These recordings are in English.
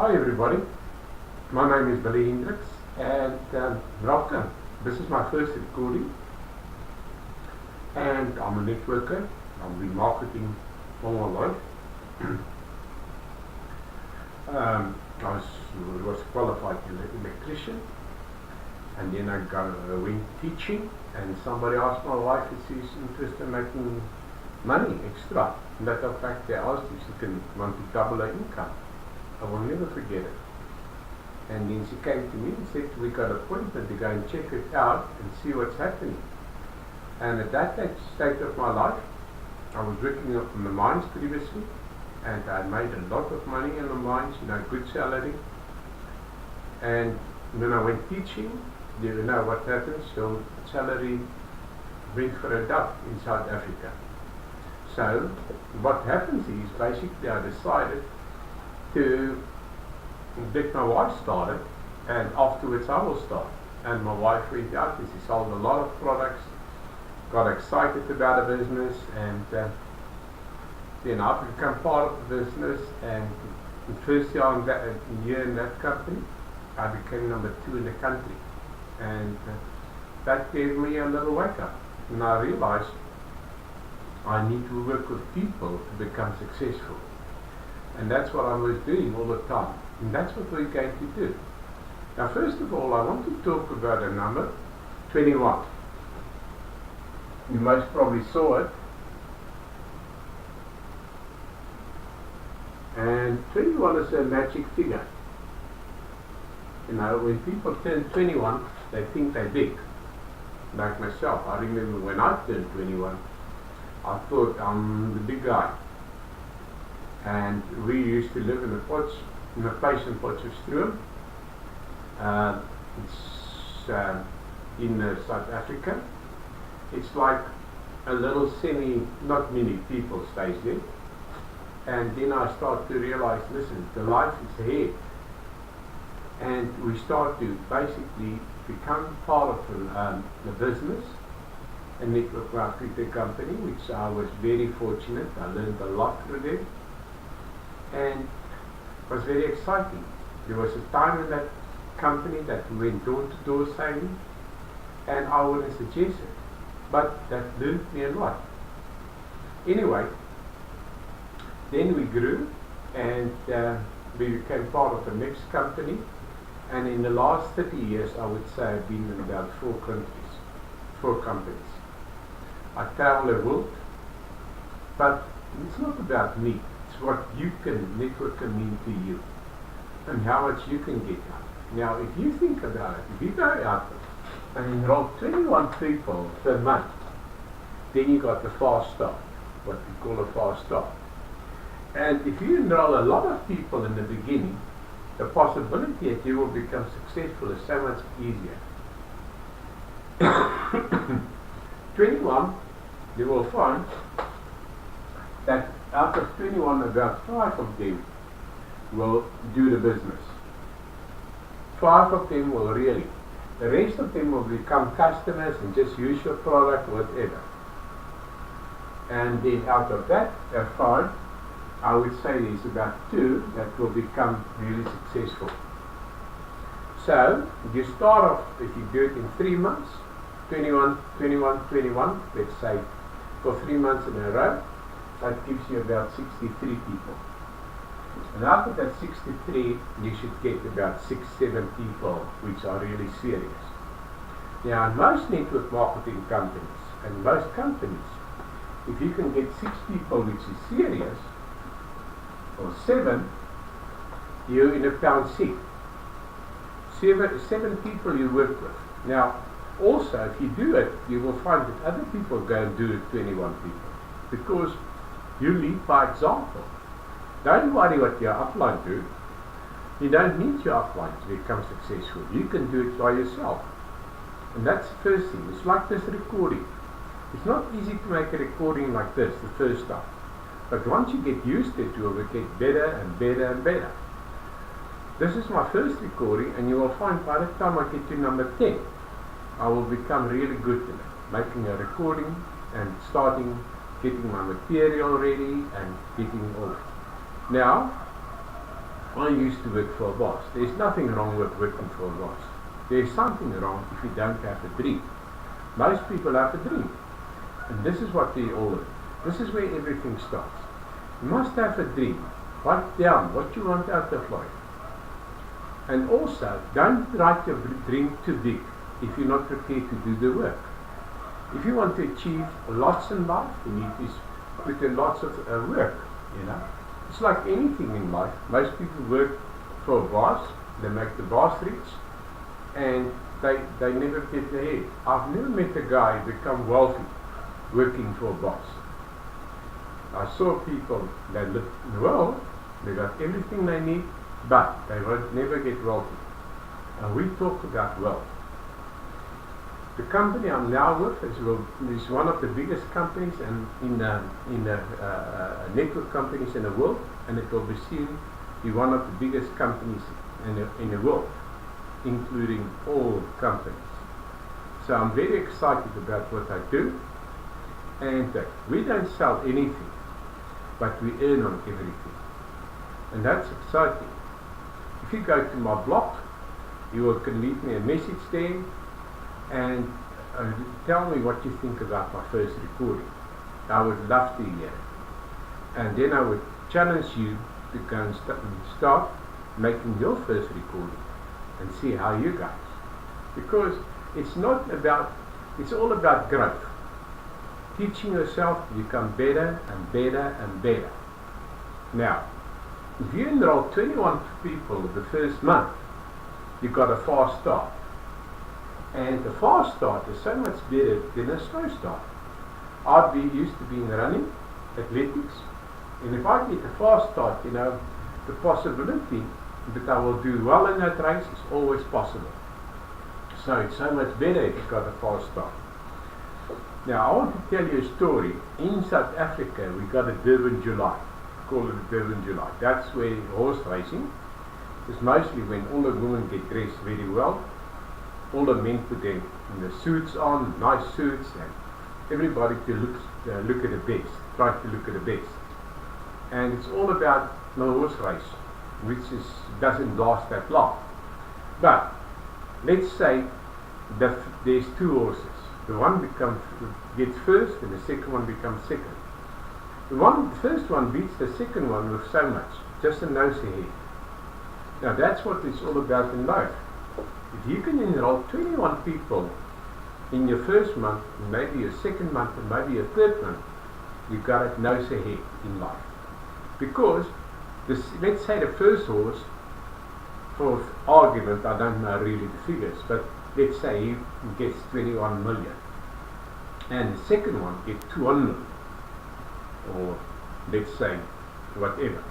Hi everybody, my name is Billy Hendricks and welcome. This is my first recording and I'm a networker. I've been marketing all my life. I was a qualified electrician and then I went teaching and somebody asked my wife if she's interested in making money extra. Matter of fact, they asked if she want to double her income. I will never forget it. And then she came to me and said, we got an appointment to go and check it out and see what's happening. And at that stage of my life, I was working in the mines previously and I made a lot of money in the mines, good salary. And when I went teaching, you know what happens, your salary went for a duck in South Africa. So what happens is basically I decided to get my wife started and afterwards I will start. And my wife went out and she sold a lot of products, got excited about the business, and then I became part of the business. And the first year in that company I became number 2 in the country, and that gave me a little wake up, and I realized I need to work with people to become successful. And that's what I was doing all the time. And that's what we're going to do. Now first of all, I want to talk about a number, 21. You most probably saw it. And 21 is a magic figure. When people turn 21, they think they're big. Like myself, I remember when I turned 21, I thought I'm the big guy. And we used to live in a place in Potchefstroom. It's in South Africa. It's like a little not many people stays there. And then I start to realize, listen, the life is ahead. And we start to basically become part of the business, a network marketing company, which I was very fortunate. I learned a lot through them. And it was very exciting. There was a time in that company that we went door to door selling, and I wouldn't suggest it, but that learned me a lot. Anyway, then we grew and we became part of the next company, and in the last 30 years I would say I've been in about 4 companies. I travel the world, but it's not about me. It's what network can mean to you and how much you can get out. Now if you think about it, if you go out and enroll 21 people per month, then you got the fast start, what we call a fast start. And if you enroll a lot of people in the beginning, the possibility that you will become successful is so much easier. 21, you will find that out of 21, about 5 of them will do the business. 5 of them will really. The rest of them will become customers and just use your product, whatever. And then out of that 5, I would say there's about 2 that will become really successful. So you start off, if you do it in 3 months, 21, 21, 21, let's say for 3 months in a row, that gives you about 63 people. And after that 63, you should get about 6-7 people which are really serious. Now in most network marketing companies and most companies, if you can get 6 people which is serious, or 7, you're in a pound sick. 7 people you work with. Now also if you do it, you will find that other people go and do it, 21 people, because you lead by example. Don't worry what your upline do. You don't need your upline to become successful. You can do it by yourself. And that's the first thing. It's like this recording. It's not easy to make a recording like this the first time. But once you get used to it, you will get better and better and better. This is my first recording, and you will find by the time I get to number 10, I will become really good in it. Making a recording and getting my material ready and getting off. Now, I used to work for a boss. There's nothing wrong with working for a boss. There's something wrong if you don't have a dream. Most people have a dream. And this is what we all do. This is where everything starts. You must have a dream. Write down what you want out of life. And also, don't write your dream too big if you're not prepared to do the work. If you want to achieve lots in life, you need to put in lots of work, you know. It's like anything in life. Most people work for a boss, they make the boss rich, and they never get ahead. I've never met a guy become wealthy working for a boss. I saw people that live well, they got everything they need, but they won't never get wealthy. And we talk about wealth. The company I'm now with is one of the biggest companies in network companies in the world, and it will be soon be one of the biggest companies in the world, including all companies. So I'm very excited about what I do, and we don't sell anything, but we earn on everything, and that's exciting. If you go to my blog, you can leave me a message there and tell me what you think about my first recording. I would love to hear it. And then I would challenge you to go and start making your first recording and see how you guys. Because it's all about growth. Teaching yourself to become better and better and better. Now, if you enroll 21 people the first month, you got a fast start. And a fast start is so much better than a slow start. I used to be in running, athletics, and if I get a fast start, you know, the possibility that I will do well in that race is always possible. So it's so much better if you got a fast start. Now I want to tell you a story. In South Africa we got a Durban July. We call it a Durban July. That's where horse racing is mostly when all the women get dressed very well. All the men put their suits on, nice suits, and everybody to look at the best, try to look at the best. And it's all about the horse race, which doesn't last that long. But let's say that there's two horses. The one gets first, and the second one becomes second. The first one beats the second one with so much, just a nose ahead. Now that's what it's all about in life. If you can enroll 21 people in your first month, maybe your second month, and maybe your third month, you've got it nose ahead in life. Because, let's say the first horse, for argument, I don't know really the figures, but let's say he gets 21 million, and the second one gets 200 million, or let's say whatever.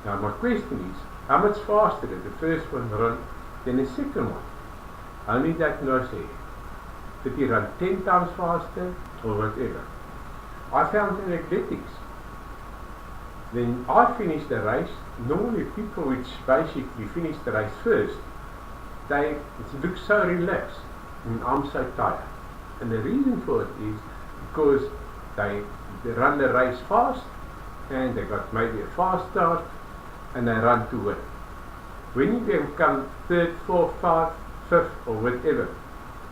Now my question is, how much faster did the first one run than the second one? Only that nose ahead. Did he run 10 times faster or whatever? I found in athletics, when I finished the race, normally people which basically finish the race first, they look so relaxed, and I'm so tired. And the reason for it is because they run the race fast, and they got maybe a fast start, and they run to win. When you become third, fourth, fifth, or whatever,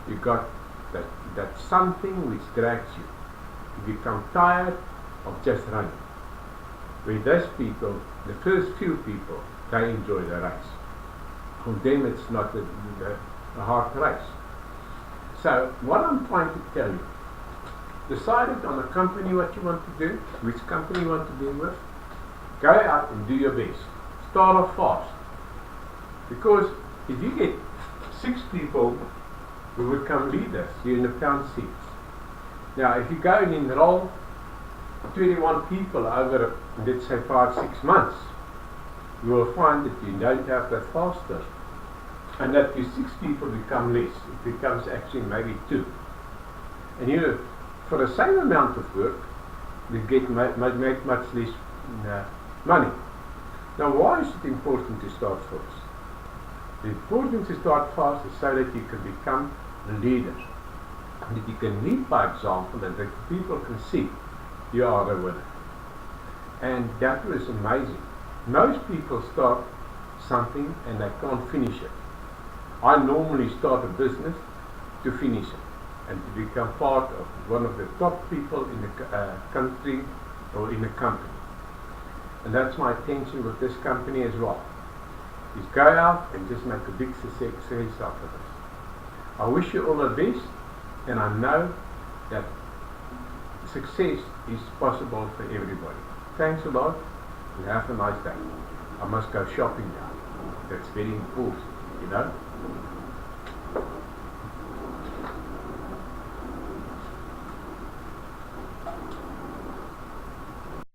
you got that something which drags you. You become tired of just running. With those people, the first few people, they enjoy the race. For them it's not a hard race. So what I'm trying to tell you, decided on a company what you want to do, which company you want to be with, go out and do your best. Start off fast. Because if you get 6 people who become leaders, you're in the pound seats. Now if you go and enroll 21 people over, let's say 5-6 months, you will find that you don't have that faster, and that your 6 people become less. It becomes actually maybe 2. And you know, for the same amount of work, you make much less money. Now why is it important to start first? The importance to start fast is so that you can become leaders, and that you can lead by example, and that people can see you are the winner. And that was amazing. Most people start something and they can't finish it. I normally start a business to finish it and to become part of one of the top people in the country or in a company. And that's my intention with this company as well. Is go out and just make a big success out of it. I wish you all the best, and I know that success is possible for everybody. Thanks a lot, and have a nice day. I must go shopping now. That's very important, you know.